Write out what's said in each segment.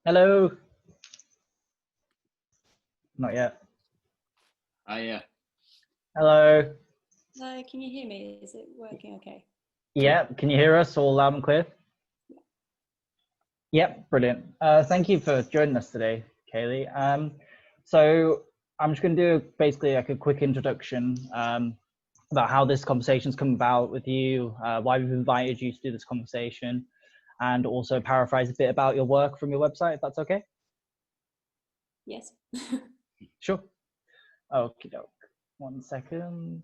Hello. Not yet. Yeah. Hello. Hello, can you hear me? Is it working okay? Yeah, can you hear us all loud and clear? Yep, brilliant. Thank you for joining us today, Kayleigh. So I'm just going to do basically like a quick introduction about how this conversation's come about with you, why we've invited you to do this conversation, and also paraphrase a bit about your work from your website, if that's okay? Yes. Sure. Okie doke. 1 second.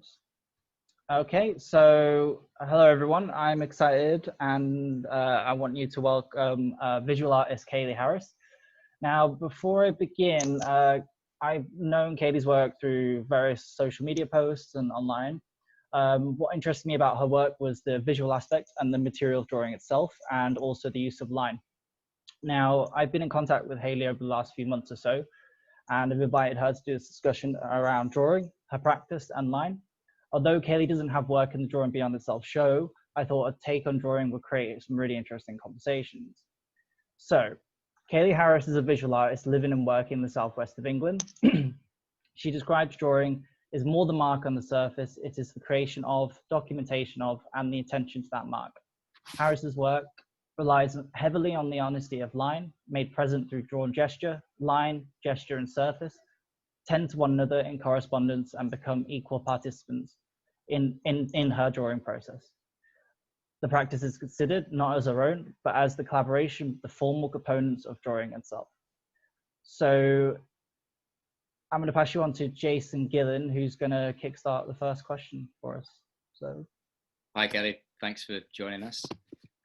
Okay, so hello everyone. I'm excited and I want you to welcome visual artist Kayleigh Harris. Now, before I begin, I've known Kayleigh's work through various social media posts and online. What interested me about her work was the visual aspect and the material drawing itself, and also the use of line. Now, I've been in contact with Kayleigh over the last few months or so, and I've invited her to do this discussion around drawing, her practice, and line. Although Kayleigh doesn't have work in the Drawing Beyond Itself show, I thought a take on drawing would create some really interesting conversations. So, Kayleigh Harris is a visual artist living and working in the southwest of England. She describes drawing as more than mark on the surface. It is the creation of, documentation of, and the attention to that mark. Harris's work relies heavily on the honesty of line, made present through drawn gesture, line, gesture, and surface, tend to one another in correspondence and become equal participants in her drawing process. The practice is considered not as her own, but as the collaboration with the formal components of drawing itself. So I'm going to pass you on to Jayson Gylen, who's going to kickstart the first question for us. So, Hi, Kayleigh. Thanks for joining us.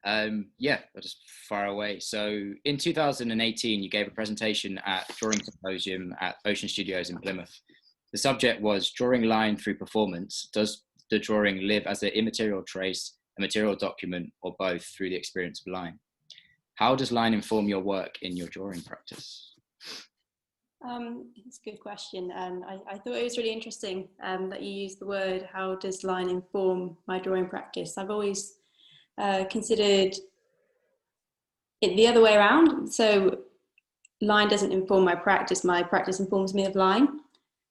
Yeah, I'll just fire away. So in 2018, you gave a presentation at Drawing Symposium at Ocean Studios in Plymouth. The subject was drawing line through performance. Does the drawing live as an immaterial trace, a material document, or both through the experience of line? How does line inform your work in your drawing practice? It's a good question, and I thought it was really interesting that you used the word, how does line inform my drawing practice? I've always considered it the other way around. So line doesn't inform my practice informs me of line.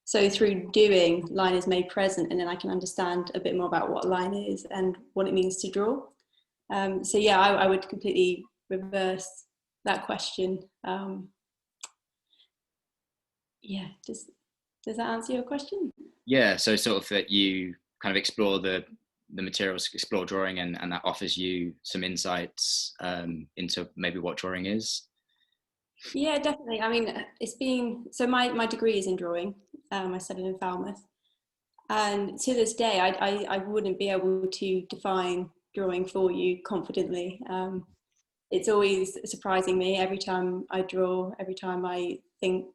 So through doing, line is made present, and then I can understand a bit more about what line is and what it means to draw. So yeah, I would completely reverse that question. Yeah, does that answer your question? Yeah, so sort of that you kind of explore the materials, explore drawing, and that offers you some insights into maybe what drawing is. Yeah, definitely. I mean, so my degree is in drawing. I studied in Falmouth, and to this day I wouldn't be able to define drawing for you confidently. It's always surprising me every time I draw, every time I think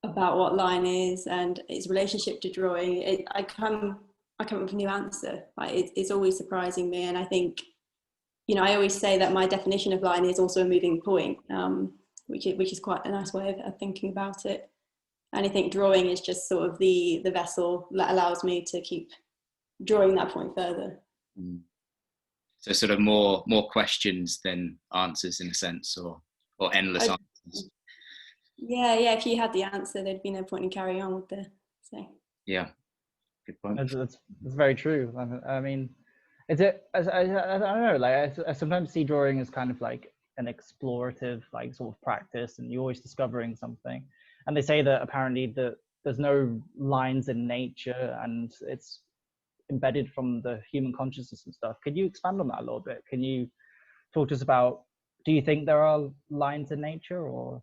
about what line is and its relationship to drawing. I come up with a new answer. It's always surprising me, and I think, you know, I always say that my definition of line is also a moving point, which is quite a nice way of thinking about it. And I think drawing is just sort of the vessel that allows me to keep drawing that point further. So sort of more questions than answers in a sense, or endless answers. Yeah. If you had the answer, there'd be no point in carrying on with the. So. Yeah, good point. that's very true. I mean, I don't know. Like I sometimes see drawing as kind of like an explorative, like sort of practice, and you're always discovering something. And they say that apparently that there's no lines in nature, and it's embedded from the human consciousness and stuff. Could you expand on that a little bit? Can you talk to us about? Do you think there are lines in nature, or?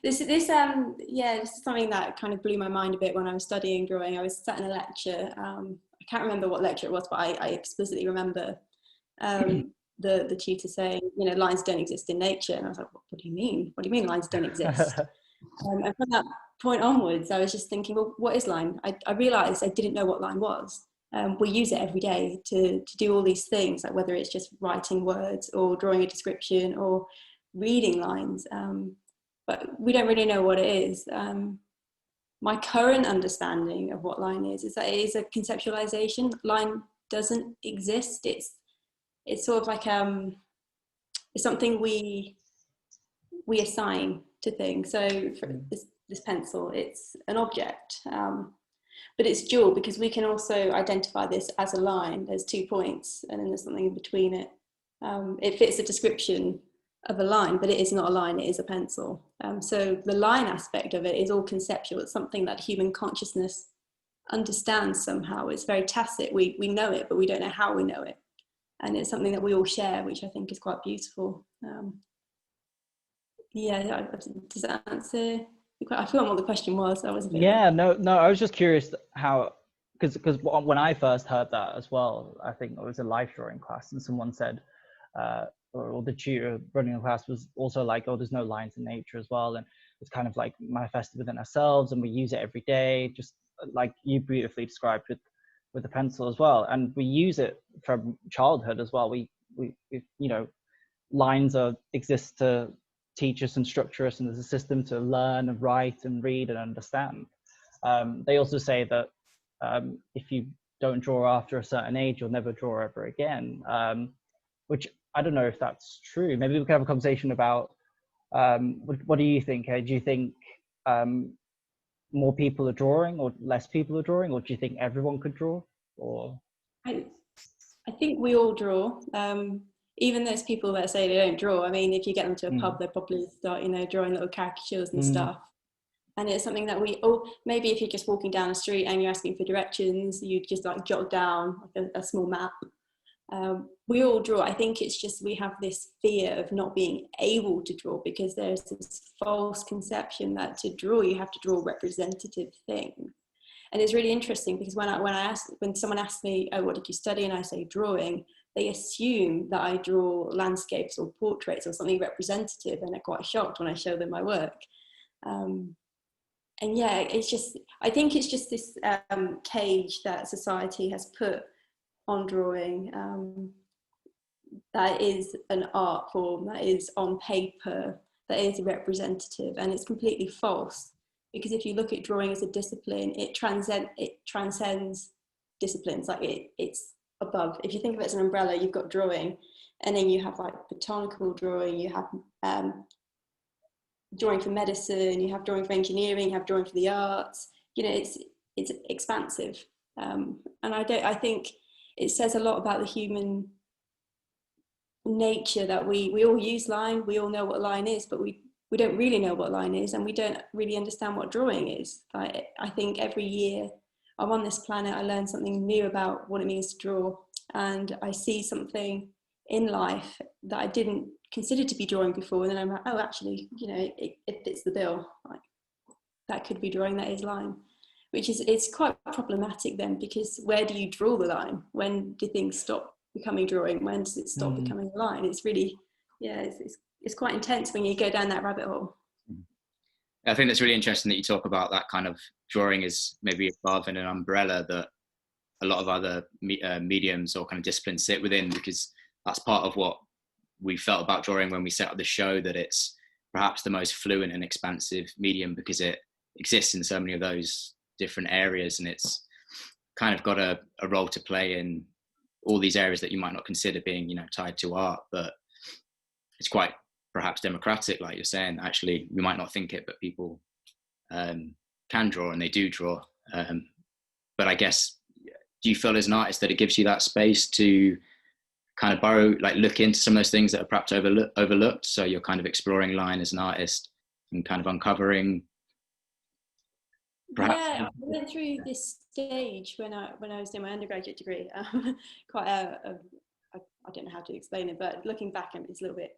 This is something that kind of blew my mind a bit when I was studying drawing. I was sat in a lecture. I can't remember what lecture it was, but I explicitly remember the tutor saying, you know, lines don't exist in nature. And I was like, what do you mean? What do you mean lines don't exist? And from that point onwards, I was just thinking, well, what is line? I realized I didn't know what line was. We use it every day to do all these things, like whether it's just writing words or drawing a description or reading lines, but we don't really know what it is. My current understanding of what line is that it is a conceptualization. Line doesn't exist. It's sort of like it's something we assign to things. So for this pencil, it's an object, but it's dual because we can also identify this as a line. There's 2 points and then there's something in between it. It fits the description of a line, but it is not a line, it is a pencil. So the line aspect of it is all conceptual. It's something that human consciousness understands somehow. It's very tacit. We know it, but we don't know how we know it. And it's something that we all share, which I think is quite beautiful. Does that answer? I forgot what the question was. I was a bit no, I was just curious how, because when I first heard that as well, I think it was a life drawing class, and someone said, or the tutor running the class was also like, oh, there's no lines in nature as well, and it's kind of like manifested within ourselves, and we use it every day, just like you beautifully described with the pencil as well, and we use it from childhood as well. We you know, lines exist to teach us and structure us, and there's a system to learn and write and read and understand. They also say that if you don't draw after a certain age, you'll never draw ever again, which I don't know if that's true. Maybe we can have a conversation about what do you think? Do you think more people are drawing or less people are drawing, or do you think everyone could draw? Or I think we all draw. Even those people that say they don't draw, I mean, if you get them to a pub, they'll probably start, you know, drawing little caricatures and stuff. And it's something that maybe if you're just walking down the street and you're asking for directions, you just like jot down like a small map. We all draw. I think it's just we have this fear of not being able to draw because there's this false conception that to draw, you have to draw representative things. And it's really interesting because when someone asks me, oh, what did you study? And I say drawing, they assume that I draw landscapes or portraits or something representative, and they're quite shocked when I show them my work. And yeah, I think it's just this cage that society has put on drawing, that is an art form, that is on paper, that is representative, and it's completely false. Because if you look at drawing as a discipline, it transcends disciplines. Like it's above. If you think of it as an umbrella, you've got drawing, and then you have like botanical drawing, you have drawing for medicine, you have drawing for engineering, you have drawing for the arts. You know, it's expansive, and I think it says a lot about the human nature that we all use line, we all know what line is, but we don't really know what line is, and we don't really understand what drawing is. I think every year I'm on this planet, I learn something new about what it means to draw, and I see something in life that I didn't consider to be drawing before, and then I'm like, oh, actually, you know, it fits the bill. Like, that could be drawing, that is line, which is, it's quite problematic then, because where do you draw the line? When do things stop becoming drawing? When does it stop becoming a line? It's really, yeah, it's quite intense when you go down that rabbit hole. I think that's really interesting that you talk about that kind of drawing as maybe above in an umbrella that a lot of other mediums or kind of disciplines sit within, because that's part of what we felt about drawing when we set up the show, that it's perhaps the most fluent and expansive medium because it exists in so many of those different areas, and it's kind of got a role to play in all these areas that you might not consider being, you know, tied to art, but it's quite perhaps democratic, like you're saying. Actually, we might not think it, but people can draw, and they do draw. But I guess, do you feel as an artist that it gives you that space to kind of look into some of those things that are perhaps overlooked? So you're kind of exploring line as an artist and kind of uncovering. Perhaps. Yeah, I went through this stage when I was doing my undergraduate degree. Quite I don't know how to explain it, but looking back, it's a little bit,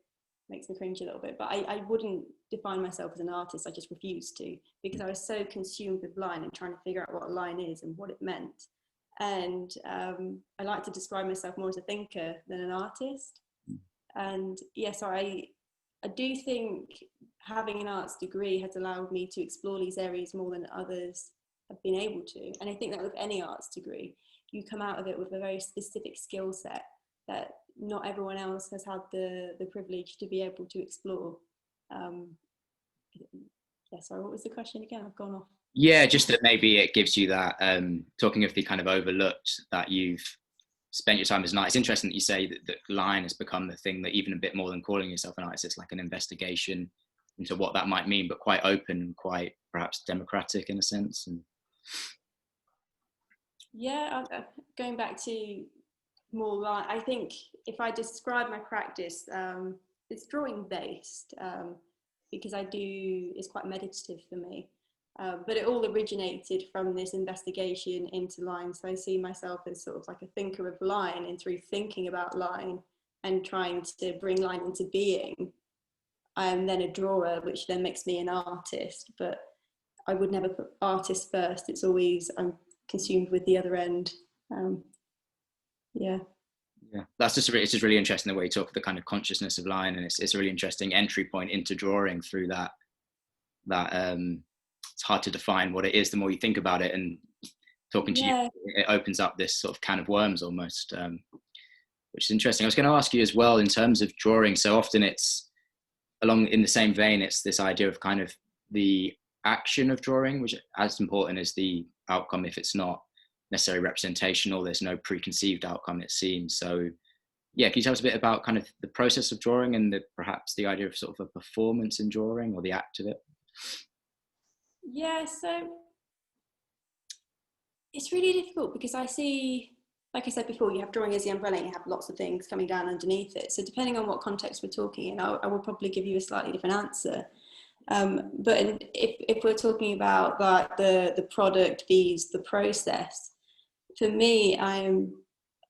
makes me cringe a little bit. But I wouldn't define myself as an artist. I just refused to, because I was so consumed with line and trying to figure out what a line is and what it meant. And I like to describe myself more as a thinker than an artist. And yeah, so I do think having an arts degree has allowed me to explore these areas more than others have been able to. And I think that with any arts degree, you come out of it with a very specific skill set that not everyone else has had the privilege to be able to explore. Yeah, sorry, what was the question again? I've gone off. Yeah, just that maybe it gives you that, talking of the kind of overlooked, that you've spent your time as an artist. It's interesting that you say that line has become the thing that, even a bit more than calling yourself an artist, it's like an investigation into what that might mean, but quite open and quite perhaps democratic in a sense. And yeah, going back to more line, I think if I describe my practice, it's drawing based, because it's quite meditative for me. But it all originated from this investigation into line. So I see myself as sort of like a thinker of line, and through thinking about line and trying to bring line into being, I am then a drawer, which then makes me an artist. But I would never put artist first. It's always I'm consumed with the other end. Yeah. It's just really interesting the way you talk of the kind of consciousness of line, and it's a really interesting entry point into drawing through that it's hard to define what it is the more you think about it, and talking to you, it opens up this sort of can of worms almost, which is interesting. I was going to ask you as well, in terms of drawing, so often it's along in the same vein, it's this idea of kind of the action of drawing, which is as important as the outcome. If it's not necessarily representational, there's no preconceived outcome, it seems. So yeah, can you tell us a bit about kind of the process of drawing, and perhaps the idea of sort of a performance in drawing, or the act of it? Yeah, so it's really difficult because I see, like I said before, you have drawing as the umbrella and you have lots of things coming down underneath it. So depending on what context we're talking in, I will probably give you a slightly different answer. But if we're talking about like the product vs the process, for me, I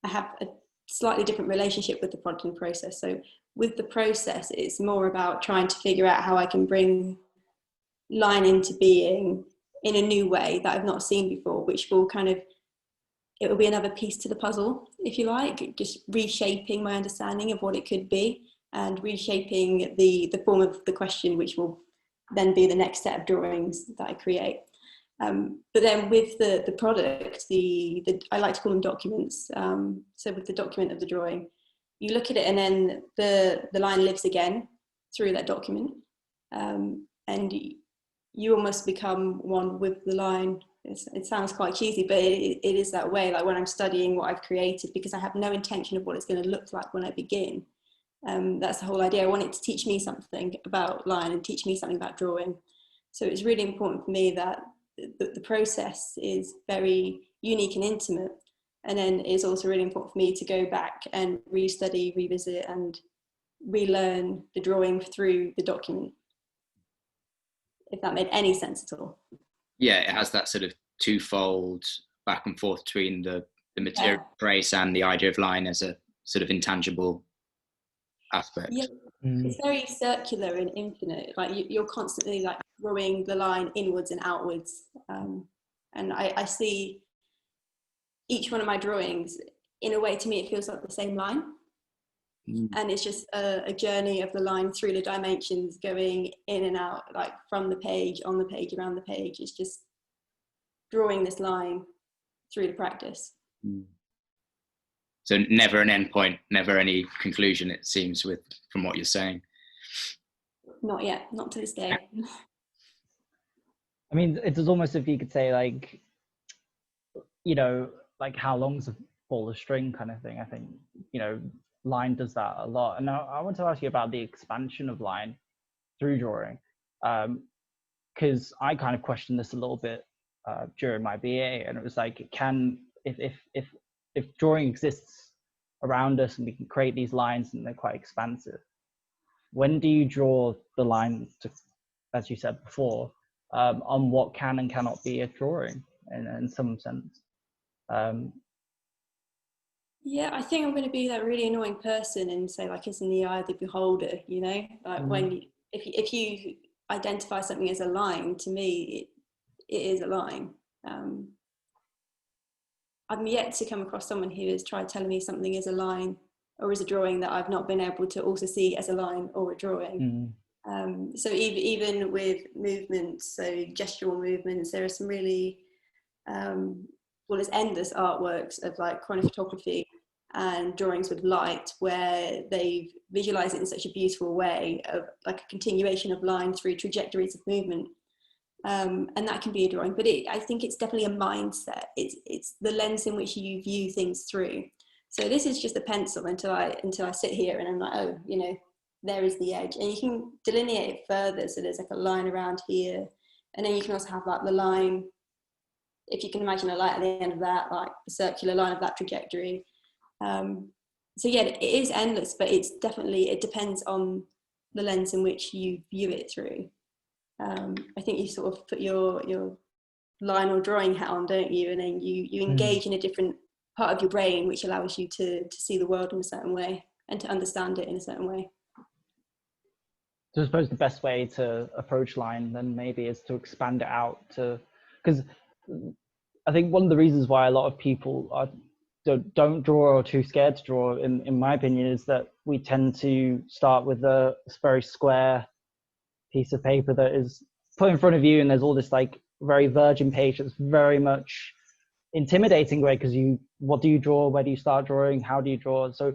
have a slightly different relationship with the product and process. So with the process, it's more about trying to figure out how I can bring line into being in a new way that I've not seen before, which will it will be another piece to the puzzle, if you like, just reshaping my understanding of what it could be, and reshaping the form of the question, which will then be the next set of drawings that I create. But then with the product, I like to call them documents. So with the document of the drawing, you look at it and then the line lives again through that document. And you almost become one with the line. It sounds quite cheesy, but it is that way. Like when I'm studying what I've created, because I have no intention of what it's going to look like when I begin. That's the whole idea. I want it to teach me something about line and teach me something about drawing. So it's really important for me that the process is very unique and intimate. And then it's also really important for me to go back and restudy, revisit, and relearn the drawing through the document, if that made any sense at all. Yeah, it has that sort of twofold back and forth between the material trace and the idea of line as a sort of intangible aspect. Yeah, it's very circular and infinite. Like you're constantly like drawing the line inwards and outwards. And I see each one of my drawings, in a way, to me, it feels like the same line. And it's just a journey of the line through the dimensions, going in and out, like from the page, on the page, around the page. It's just drawing this line through the practice. So never an end point, never any conclusion, it seems, from what you're saying. Not yet, not to this day. I mean, it's almost, if you could say, like, you know, like how long's a ball of string kind of thing. I think, you know, line does that a lot. And now I want to ask you about the expansion of line through drawing, because I kind of questioned this a little bit during my BA, and it was like, if drawing exists around us and we can create these lines and they're quite expansive, when do you draw the line to, as you said before, on what can and cannot be a drawing in some sense? Yeah, I think I'm going to be that really annoying person and say, like, it's in the eye of the beholder, you know? Like if you identify something as a line, to me, it is a line. I've yet to come across someone who has tried telling me something is a line or is a drawing that I've not been able to also see as a line or a drawing. So even with movements, so gestural movements, there are some really, there's endless artworks of like chronophotography and drawings with light where they've visualized it in such a beautiful way of like a continuation of line through trajectories of movement. And that can be a drawing, but I think it's definitely a mindset. It's the lens in which you view things through. So this is just a pencil until I sit here and I'm like, oh, you know, there is the edge. And you can delineate it further. So there's like a line around here. And then you can also have like the line, if you can imagine a light at the end of that, like the circular line of that trajectory. So yeah, it is endless, but it's definitely, it depends on the lens in which you view it through. I think you sort of put your line or drawing hat on, don't you? And then you engage in a different part of your brain, which allows you to see the world in a certain way and to understand it in a certain way. So I suppose the best way to approach line then maybe is to expand it out to, because I think one of the reasons why a lot of people don't draw or are too scared to draw, in my opinion, is that we tend to start with a very square piece of paper that is put in front of you, and there's all this like very virgin page that's very much intimidating way, because what do you draw, where do you start drawing, how do you draw? So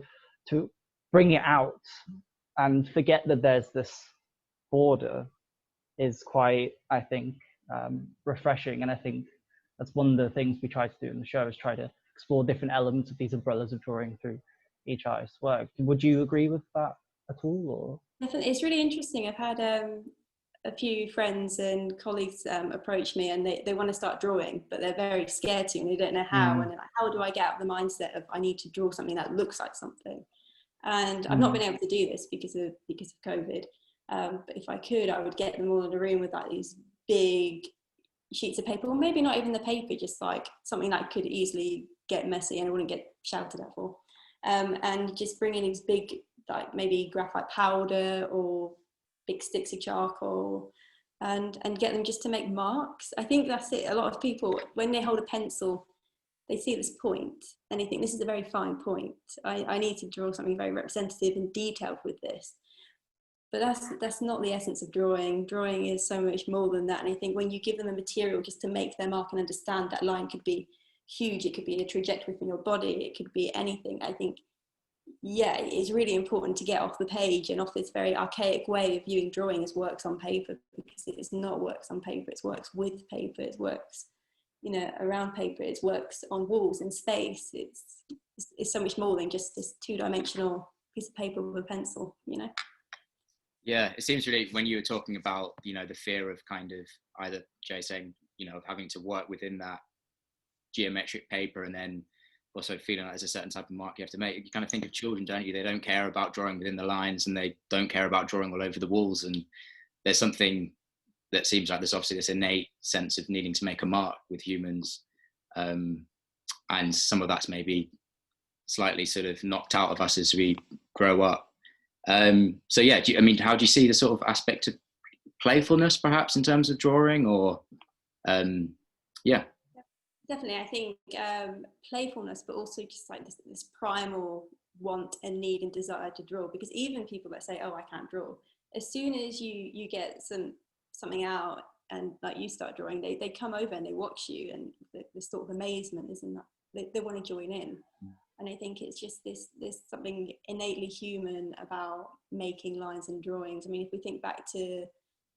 to bring it out and forget that there's this border is quite, I think, refreshing. And I think that's one of the things we try to do in the show, is try to explore different elements of these umbrellas of drawing through each artist's work. Would you agree with that at all? Or? Definitely, it's really interesting. I've had a few friends and colleagues approach me, and they want to start drawing, but they're very scared to, and they don't know how. And they're like, how do I get out of the mindset of I need to draw something that looks like something? And I've not been able to do this because of COVID. But if I could, I would get them all in a room with like these big sheets of paper, or maybe not even the paper, just like something that could easily get messy and I wouldn't get shouted at for. And just bring in these big, like maybe graphite powder or big sticks of charcoal, and get them just to make marks. I think that's it. A lot of people, when they hold a pencil, they see this point and they think this is a very fine point. I need to draw something very representative and detailed with this. But that's not the essence of drawing. Drawing is so much more than that. And I think when you give them a material just to make their mark and understand that line could be huge, it could be in a trajectory from your body, it could be anything. I think, yeah, it's really important to get off the page and off this very archaic way of viewing drawing as works on paper, because it is not works on paper. It's works with paper. It's works, you know, around paper. It's works on walls in space. It's so much more than just this two-dimensional piece of paper with a pencil, you know. Yeah, it seems really, when you were talking about, you know, the fear of kind of either Jay saying, you know, having to work within that geometric paper, and then also feeling like there's a certain type of mark you have to make. You kind of think of children, don't you? They don't care about drawing within the lines, and they don't care about drawing all over the walls. And there's something that seems like there's obviously this innate sense of needing to make a mark with humans. And some of that's maybe slightly sort of knocked out of us as we grow up. So yeah, how do you see the sort of aspect of playfulness perhaps in terms of drawing, or yeah? Definitely, I think playfulness, but also just like this primal want and need and desire to draw. Because even people that say, oh, I can't draw, as soon as you get something out and like you start drawing, they come over and they watch you, and the sort of amazement is in that they want to join in. And I think it's just there's something innately human about making lines and drawings. I mean, if we think back to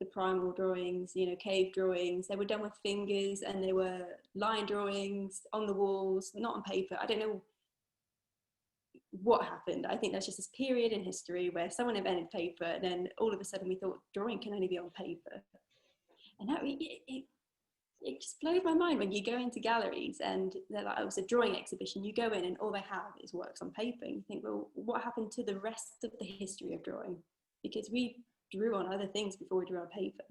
the primal drawings, you know, cave drawings, they were done with fingers, and they were line drawings on the walls, not on paper. I don't know what happened. I think there's just this period in history where someone invented paper, and then all of a sudden we thought drawing can only be on paper. And that it just blows my mind when you go into galleries and they're like, oh, it's a drawing exhibition. You go in and all they have is works on paper. And you think, well, what happened to the rest of the history of drawing? Because we drew on other things before we drew on paper.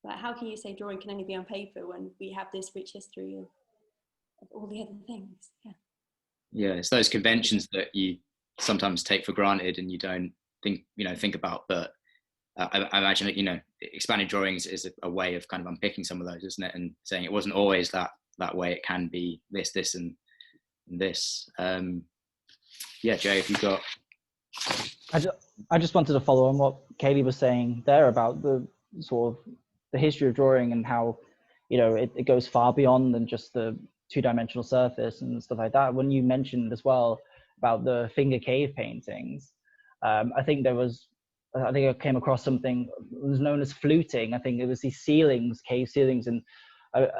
Like, how can you say drawing can only be on paper when we have this rich history of all the other things? Yeah, it's those conventions that you sometimes take for granted and you don't think about. But I imagine that, you know, expanded drawings is a way of kind of unpicking some of those, isn't it? And saying it wasn't always that way. It can be this, and this. Yeah, Jay, if you've got. I just wanted to follow on what Kayleigh was saying there about the sort of the history of drawing, and how, you know, it goes far beyond than just the two-dimensional surface and stuff like that. When you mentioned as well about the finger cave paintings, I think I came across something that was known as fluting. I think it was these ceilings, cave ceilings, and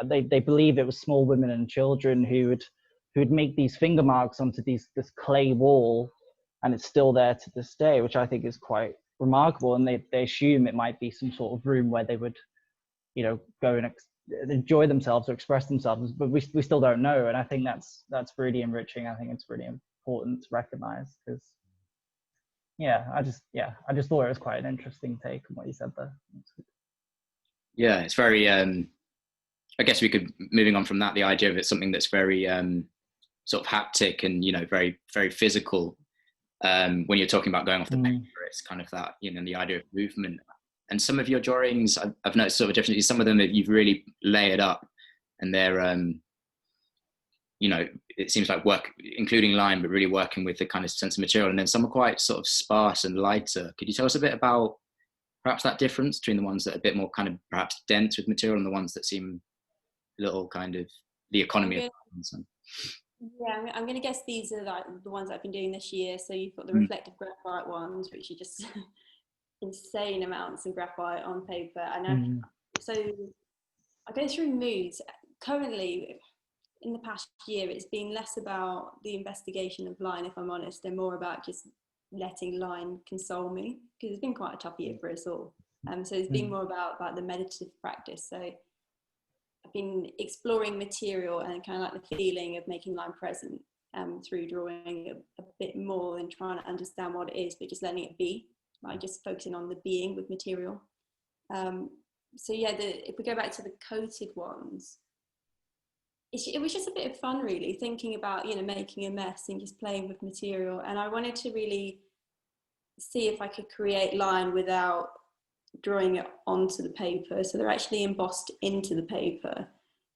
they believed it was small women and children who would who would make these finger marks onto this clay wall, and it's still there to this day, which I think is quite remarkable. And they assume it might be some sort of room where they would, you know, go and enjoy themselves or express themselves, but we still don't know. And I think that's really enriching. I think it's really important to recognize, because I just thought it was quite an interesting take on what you said there. Yeah, it's very I guess we could, moving on from that, the idea of it's something that's very sort of haptic and, you know, very, very physical. When you're talking about going off the paper, it's kind of that, you know, the idea of movement. And some of your drawings, I've noticed sort of differences. Some of them you've really layered up, and they're, you know, it seems like work, including line, but really working with the kind of sense of material. And then some are quite sort of sparse and lighter. Could you tell us a bit about perhaps that difference between the ones that are a bit more kind of perhaps dense with material and the ones that seem a little kind of the economy of them? Yeah, I'm going to guess these are like the ones I've been doing this year. So you've got the reflective graphite ones, which are just insane amounts of graphite on paper. And so I go through moods. Currently, in the past year, it's been less about the investigation of line, if I'm honest, and more about just letting line console me, because it's been quite a tough year for us all. So it's been more about like the meditative practice. So I've been exploring material and kind of like the feeling of making line present through drawing a bit more than trying to understand what it is, but just letting it be, like just focusing on the being with material. So yeah, if we go back to the coated ones, it was just a bit of fun, really, thinking about, you know, making a mess and just playing with material. And I wanted to really see if I could create line without drawing it onto the paper. So they're actually embossed into the paper.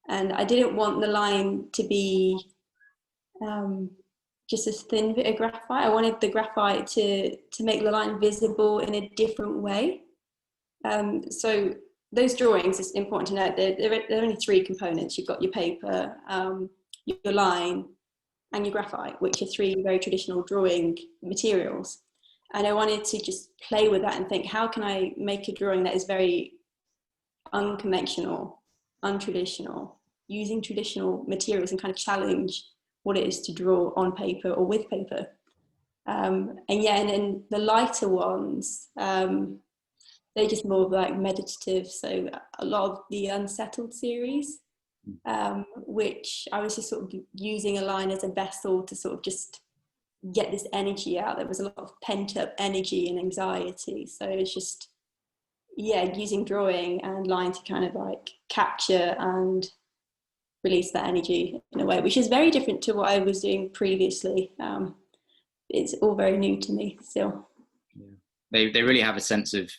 And I didn't want the line to be just a thin bit of graphite. I wanted the graphite to make the line visible in a different way. So those drawings, it's important to note, there are only three components. You've got your paper, your line, and your graphite, which are three very traditional drawing materials. And I wanted to just play with that and think, how can I make a drawing that is very unconventional, untraditional, using traditional materials, and kind of challenge what it is to draw on paper or with paper. And then the lighter ones, they're just more like meditative. So a lot of the Unsettled series, which I was just sort of using a line as a vessel to sort of just get this energy out. There was a lot of pent up energy and anxiety. So it's just, using drawing and line to kind of like capture and release that energy in a way, which is very different to what I was doing previously. It's all very new to me still. They really have a sense of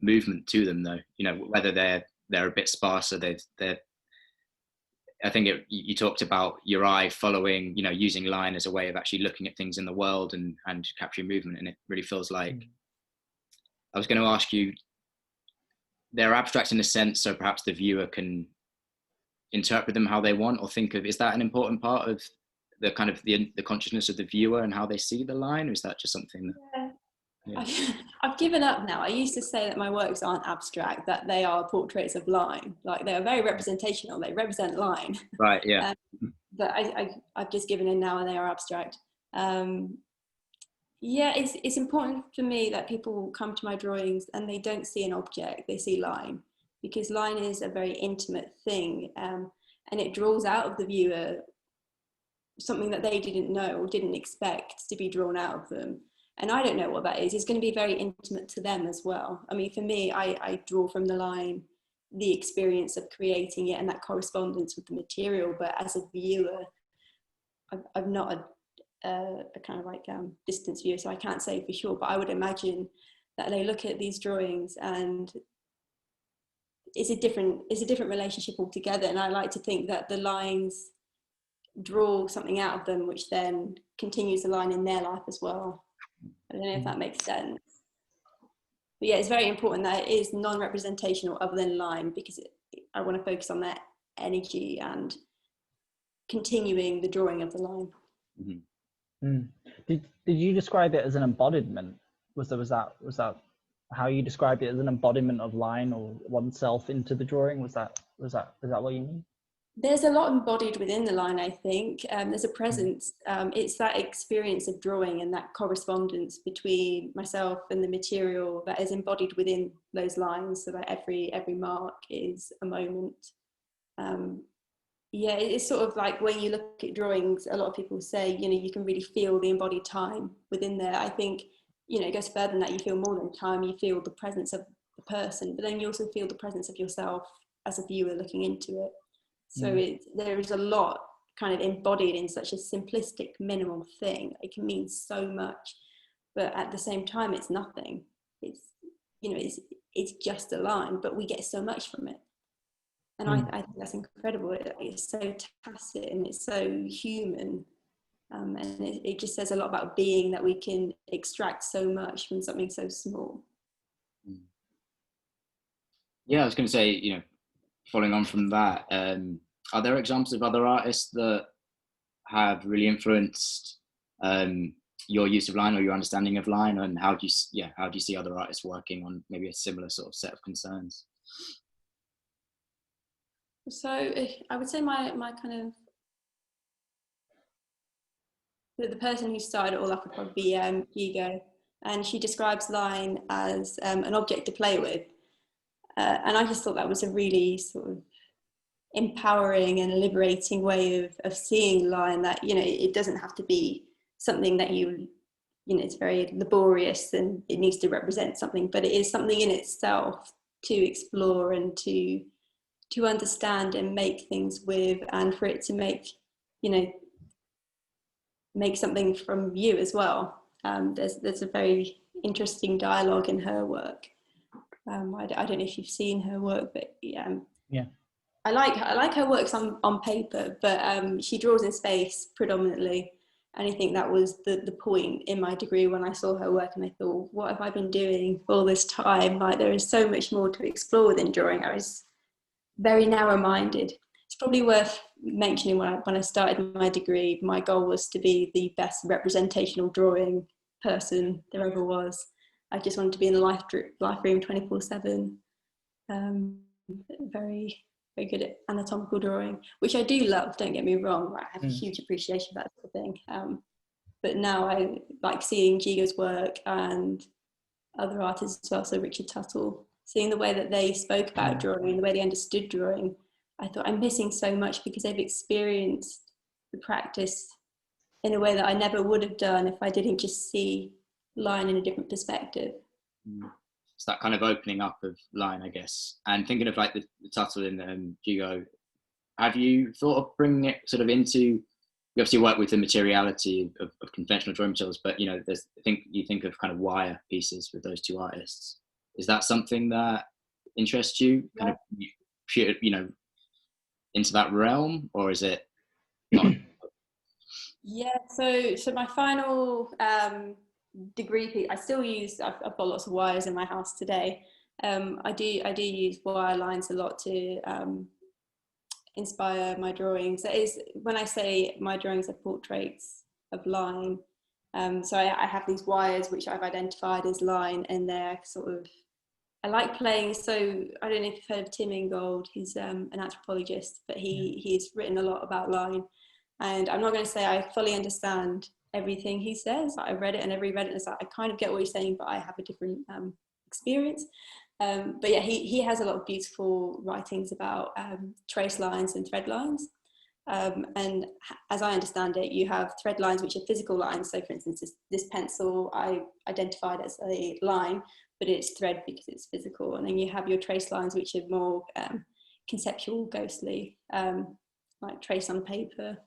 movement to them, though. You know, whether they're a bit sparser, they're. I think you talked about your eye following, you know, using line as a way of actually looking at things in the world and capturing movement, and it really feels like. I was going to ask you, they're abstract in a sense, so perhaps the viewer can interpret them how they want, or think of, is that an important part of the kind of the consciousness of the viewer and how they see the line, or is that just something that... I've given up now. I used to say that my works aren't abstract, that they are portraits of line. Like, they are very representational, they represent line. Right, yeah. But I've just given in now, and they are abstract. It's important for me that people come to my drawings and they don't see an object, they see line. Because line is a very intimate thing, and it draws out of the viewer something that they didn't know or didn't expect to be drawn out of them. And I don't know what that is. It's going to be very intimate to them as well. I mean, for me, I draw from the line the experience of creating it and that correspondence with the material. But as a viewer, I'm not a kind of like distance viewer, so I can't say for sure. But I would imagine that they look at these drawings and it's a different relationship altogether. And I like to think that the lines draw something out of them, which then continues the line in their life as well. I don't know if that makes sense. But yeah, it's very important that it is non-representational other than line, because I want to focus on that energy and continuing the drawing of the line. Did you describe it as an embodiment? Was that how you described it, as an embodiment of line or oneself into the drawing? Was that what you mean? There's a lot embodied within the line, I think. There's a presence. It's that experience of drawing and that correspondence between myself and the material that is embodied within those lines, so that every mark is a moment. Yeah, it's sort of like when you look at drawings, a lot of people say, you know, you can really feel the embodied time within there. I think, you know, it goes further than that. You feel more than time, you feel the presence of the person, but then you also feel the presence of yourself as a viewer looking into it. So there is a lot kind of embodied in such a simplistic, minimal thing. It can mean so much, but at the same time, it's nothing. It's, you know, it's just a line, but we get so much from it. And I think that's incredible. It's so tacit and it's so human. And it just says a lot about being, that we can extract so much from something so small. Yeah, I was going to say, you know, following on from that, are there examples of other artists that have really influenced your use of line or your understanding of line, and how do you see other artists working on maybe a similar sort of set of concerns? So I would say my kind of, the person who started it all up would probably be Hugo, and she describes line as an object to play with. And I just thought that was a really sort of empowering and liberating way of seeing line, that, you know, it doesn't have to be something that you know, it's very laborious and it needs to represent something, but it is something in itself to explore and to understand and make things with, and for it to make, you know, make something from you as well. There's a very interesting dialogue in her work. I don't know if you've seen her work, but yeah. I like her works on paper, but she draws in space predominantly. And I think that was the point in my degree when I saw her work, and I thought, what have I been doing all this time? Like, there is so much more to explore within drawing. I was very narrow-minded. It's probably worth mentioning, when I started my degree, my goal was to be the best representational drawing person there ever was. I just wanted to be in the life room 24/7. Very, very good at anatomical drawing, which I do love, don't get me wrong. I have a huge appreciation for that sort of thing. But now I like seeing Gigo's work and other artists as well, so Richard Tuttle, seeing the way that they spoke about drawing and the way they understood drawing. I thought, I'm missing so much, because they've experienced the practice in a way that I never would have done if I didn't just see line in a different perspective. It's that kind of opening up of line, I guess. And thinking of like the Tuttle and Gigo, have you thought of bringing it sort of into, you obviously work with the materiality of conventional drawing materials, but, you know, you think of kind of wire pieces with those two artists. Is that something that interests you, kind of, you know, into that realm, or is it not? Yeah, so my final degree piece, I still use, I've got lots of wires in my house today. I do use wire lines a lot to inspire my drawings. That is, when I say my drawings are portraits of line, so I have these wires which I've identified as line, and they're sort of, I like playing. So I don't know if you've heard of Tim Ingold. He's an anthropologist, but he's written a lot about line. And I'm not going to say I fully understand everything he says. I've read it, and every read it is like, I kind of get what he's saying, but I have a different experience. But yeah, he has a lot of beautiful writings about trace lines and thread lines. And as I understand it, you have thread lines which are physical lines. So for instance, this pencil I identified as a line, but it's thread because it's physical. And then you have your trace lines which are more conceptual, ghostly, like trace on paper.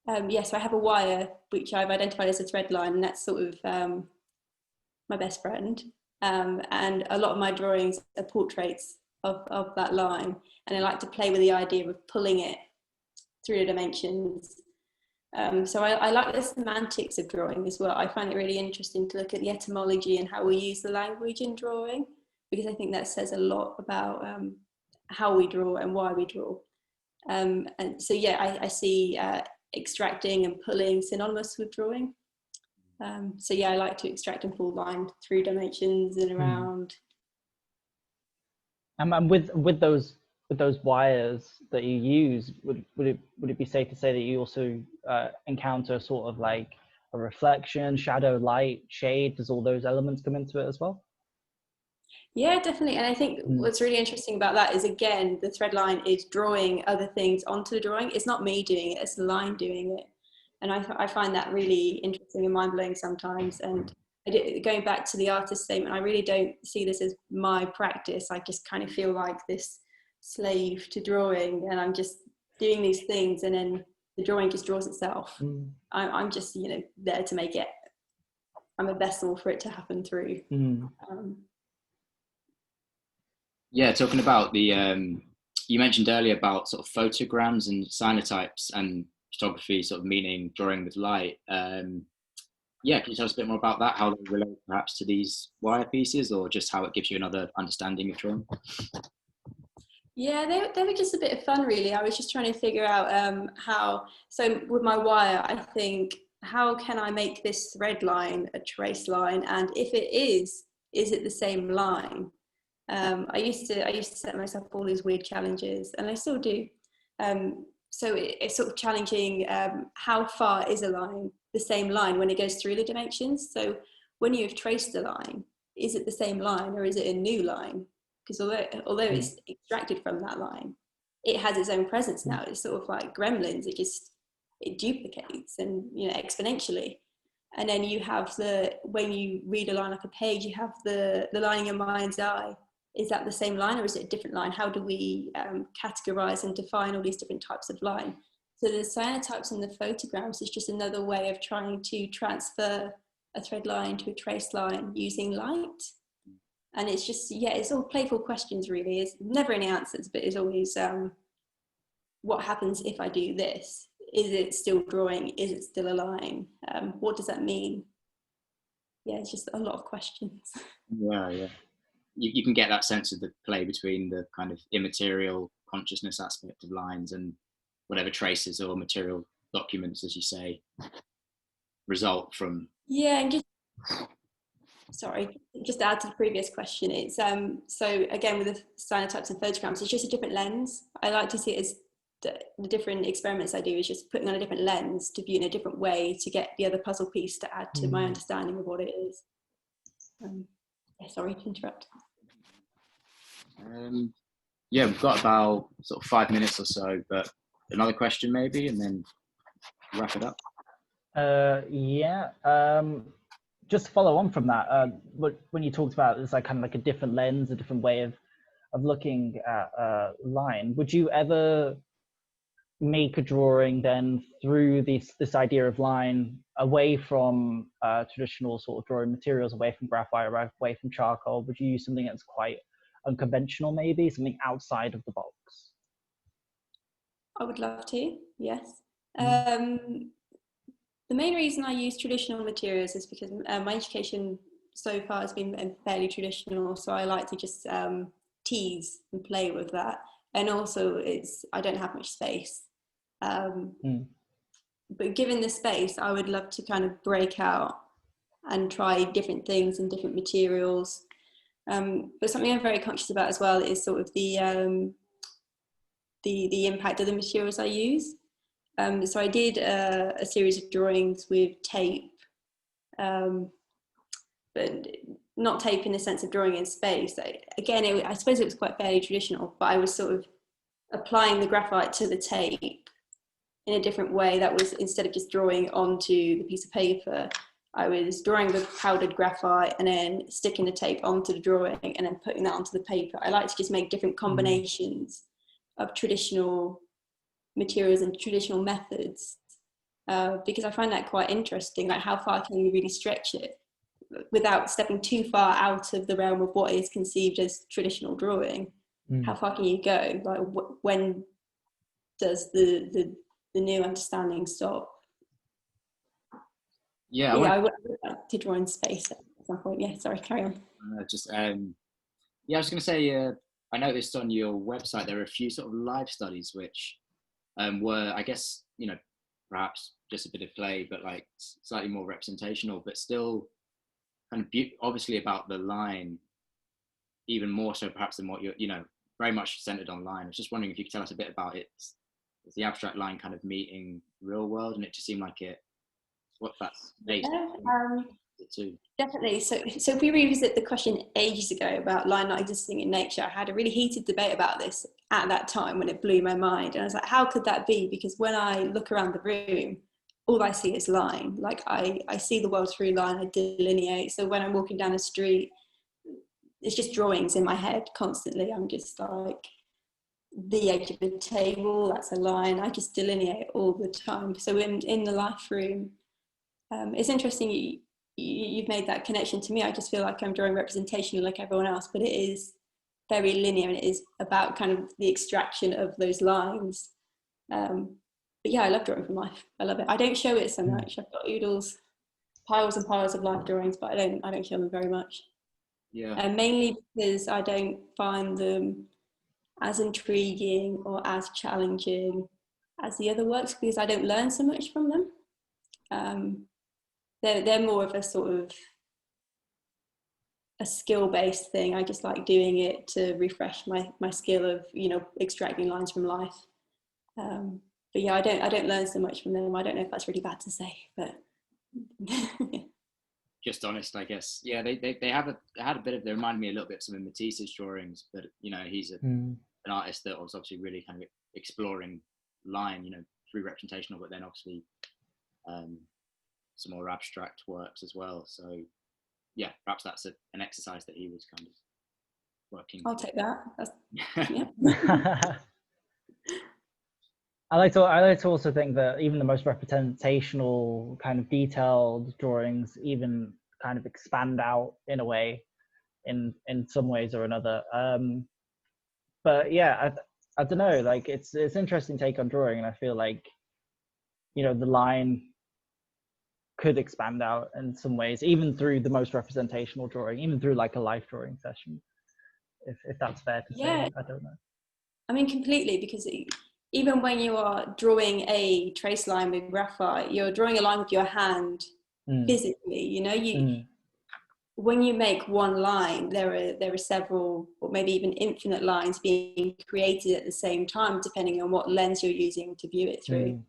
So I have a wire which I've identified as a thread line, and that's sort of my best friend. And a lot of my drawings are portraits of that line, and I like to play with the idea of pulling it through the dimensions. So I like the semantics of drawing as well. I find it really interesting to look at the etymology and how we use the language in drawing, because I think that says a lot about how we draw and why we draw. And so yeah, I see extracting and pulling synonymous with drawing. So yeah, I like to extract and pull line through dimensions and around. And with those with those wires that you use, would it be safe to say that you also encounter sort of like a reflection, shadow, light, shade? Does all those elements come into it as well? Yeah, definitely. And I think what's really interesting about that is, again, the thread line is drawing other things onto the drawing. It's not me doing it, it's the line doing it. And I find that really interesting and mind-blowing sometimes. And going back to the artist statement, I really don't see this as my practice. I just kind of feel like this slave to drawing, and I'm just doing these things, and then the drawing just draws itself. I'm just, you know, there to make it. I'm a vessel for it to happen through. Yeah, talking about the, you mentioned earlier about sort of photograms and cyanotypes and photography sort of meaning drawing with light. Yeah, can you tell us a bit more about that, how they relate perhaps to these wire pieces, or just how it gives you another understanding of drawing? Yeah, they were just a bit of fun, really. I was just trying to figure out how, so with my wire, I think, how can I make this thread line a trace line? And if it is it the same line? I used to set myself all these weird challenges, and I still do. So it's sort of challenging, how far is a line the same line when it goes through the dimensions? So when you've traced a line, is it the same line or is it a new line? Because although it's extracted from that line, it has its own presence now. It's sort of like gremlins. It duplicates, and, you know, exponentially. And then you have when you read a line like a page, you have the line in your mind's eye. Is that the same line or is it a different line? How do we categorize and define all these different types of line? So the cyanotypes and the photograms is just another way of trying to transfer a thread line to a trace line using light. And it's just, yeah, it's all playful questions, really. It's never any answers, but it's always, what happens if I do this? Is it still drawing? Is it still a line? What does that mean? Yeah, it's just a lot of questions. Yeah. You can get that sense of the play between the kind of immaterial consciousness aspect of lines and whatever traces or material documents, as you say, result from. Yeah, and just to add to the previous question, it's so again with the cyanotypes and photograms, it's just a different lens. I like to see it as the different experiments I do is just putting on a different lens to view in a different way to get the other puzzle piece to add to my understanding of what it is. Sorry to interrupt. Yeah, we've got about sort of 5 minutes or so, but another question maybe, and then wrap it up. Just to follow on from that, when you talked about it's like kind of like a different lens, a different way of looking at a line, would you ever make a drawing then through this idea of line, away from traditional sort of drawing materials, away from graphite, away from charcoal? Would you use something that's quite unconventional, maybe something outside of the box? I would love to, yes. The main reason I use traditional materials is because my education so far has been fairly traditional, so I like to just tease and play with that. And also, I don't have much space. But given the space, I would love to kind of break out and try different things and different materials. But something I'm very conscious about as well is sort of the impact of the materials I use. So I did a series of drawings with tape, but not tape in the sense of drawing in space. I suppose it was quite fairly traditional, but I was sort of applying the graphite to the tape in a different way. That was, instead of just drawing onto the piece of paper, I was drawing with powdered graphite and then sticking the tape onto the drawing and then putting that onto the paper. I like to just make different combinations of traditional materials and traditional methods, because I find that quite interesting. Like, how far can you really stretch it without stepping too far out of the realm of what is conceived as traditional drawing? How far can you go? Like, when does the new understanding stop? Yeah, I would like to draw in space at some point. Yeah, sorry, carry on. I was going to say, I noticed on your website there are a few sort of live studies which were, I guess, perhaps just a bit of play, but like slightly more representational, but still kind of obviously about the line, even more so perhaps than what you're, very much centered on line. I was just wondering if you could tell us a bit about it. Is the abstract line kind of meeting real world, and it just seemed like what that's based on too. Definitely. So if we revisit the question ages ago about line not existing in nature, I had a really heated debate about this at that time when it blew my mind. And I was like, how could that be? Because when I look around the room, all I see is line. Like I see the world through line, I delineate. So when I'm walking down the street, it's just drawings in my head constantly. I'm just like, the edge of the table, that's a line. I just delineate all the time. So in the life room, it's interesting you've made that connection to me. I just feel like I'm drawing representation like everyone else, but it is very linear, and it is about kind of the extraction of those lines. But yeah, I love drawing from life. I love it. I don't show it so much. I've got oodles, piles and piles of life drawings, but I don't show them very much. Yeah. And mainly because I don't find them as intriguing or as challenging as the other works, because I don't learn so much from them. They're more of a sort of a skill-based thing. I just like doing it to refresh my skill of, you know, extracting lines from life. But yeah, I don't learn so much from them. I don't know if that's really bad to say, but just honest, I guess. Yeah, they had a bit of, they remind me a little bit of some of Matisse's drawings, but you know, he's an artist that was obviously really kind of exploring line, you know, through representational, but then obviously some more abstract works as well. So yeah, perhaps that's an exercise that he was kind of working. I'll take that. Yeah. I like to also think that even the most representational kind of detailed drawings even kind of expand out in a way, in some ways or another. But yeah, I don't know, like it's interesting take on drawing, and I feel like, you know, the line could expand out in some ways, even through the most representational drawing, even through like a life drawing session, if that's fair to say. I don't know. I mean, completely, because even when you are drawing a trace line with graphite, you're drawing a line with your hand physically, you know, when you make one line, there are several, or maybe even infinite lines being created at the same time, depending on what lens you're using to view it through.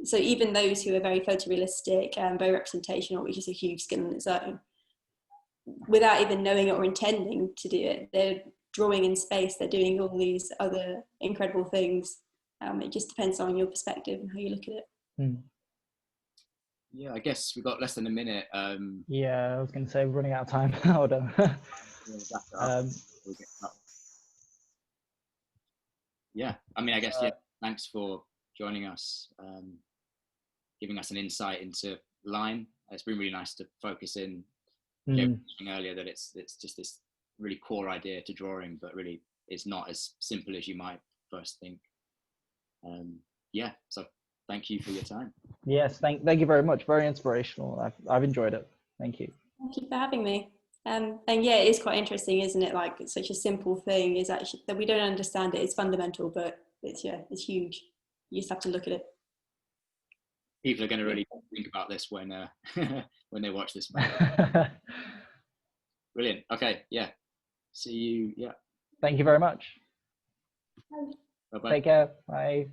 So even those who are very photorealistic and very representational, which is a huge skill in its own, without even knowing it or intending to do it, they're drawing in space, they're doing all these other incredible things. It just depends on your perspective and how you look at it. Yeah, I guess we've got less than a minute. Yeah, I was going to say we're running out of time. Hold on. Yeah, I mean, I guess, yeah, thanks for joining us, giving us an insight into line. It's been really nice to focus in. Jay was saying earlier that it's just this really core idea to drawing, but really it's not as simple as you might first think. Yeah, so thank you for your time. Yes, thank you very much. Very inspirational. I've enjoyed it. Thank you. Thank you for having me. And yeah, it is quite interesting, isn't it? Like, it's such a simple thing is actually that we don't understand it. It's fundamental, but it's huge. You just have to look at it. People are going to really think about this when when they watch this. Brilliant. Okay. Yeah. See you. Yeah. Thank you very much. Bye. Bye-bye. Take care. Bye.